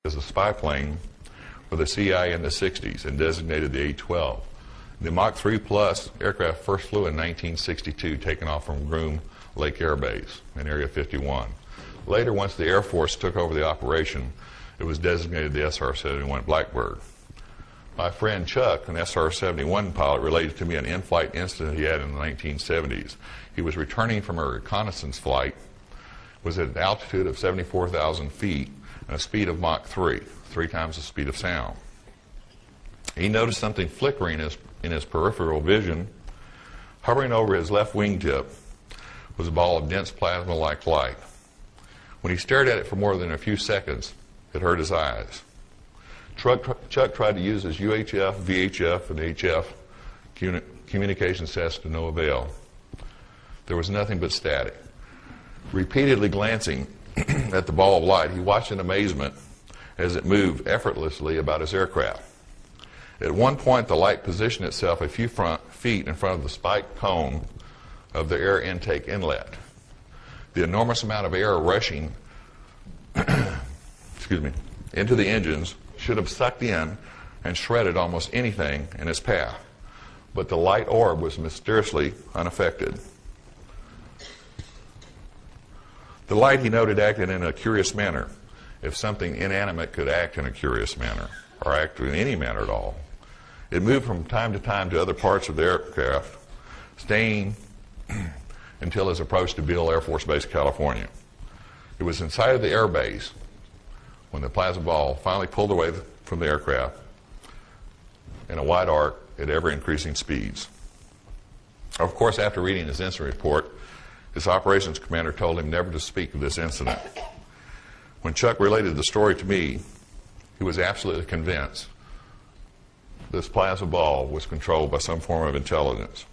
as a spy plane for the CIA in the 60s and designated the A-12. The Mach 3 Plus aircraft first flew in 1962, taken off from Groom Lake Air Base in Area 51. Later, once the Air Force took over the operation, it was designated the SR-71 Blackbird. My friend Chuck, an SR-71 pilot, related to me an in-flight incident he had in the 1970s. He was returning from a reconnaissance flight, was at an altitude of 74,000 feet and a speed of Mach 3, 3 times the speed of sound. He noticed something flickering in his peripheral vision. Hovering over his left wingtip was a ball of dense plasma-like light. When he stared at it for more than a few seconds, it hurt his eyes. Chuck tried to use his UHF, VHF, and HF communications tests to no avail. There was nothing but static. Repeatedly glancing at the ball of light, he watched in amazement as it moved effortlessly about his aircraft. At one point, the light positioned itself a few feet in front of the spiked cone of the air intake inlet. The enormous amount of air rushing into the engines should have sucked in and shredded almost anything in its path. But the light orb was mysteriously unaffected. The light, he noted, acted in a curious manner. If something inanimate could act in a curious manner, or act in any manner at all. It moved from time to time to other parts of the aircraft, staying until his approach to Beale Air Force Base, California. It was inside of the air base when the plasma ball finally pulled away from the aircraft in a wide arc at ever-increasing speeds. Of course, after reading his incident report, his operations commander told him never to speak of this incident. When Chuck related the story to me, he was absolutely convinced this plasma ball was controlled by some form of intelligence.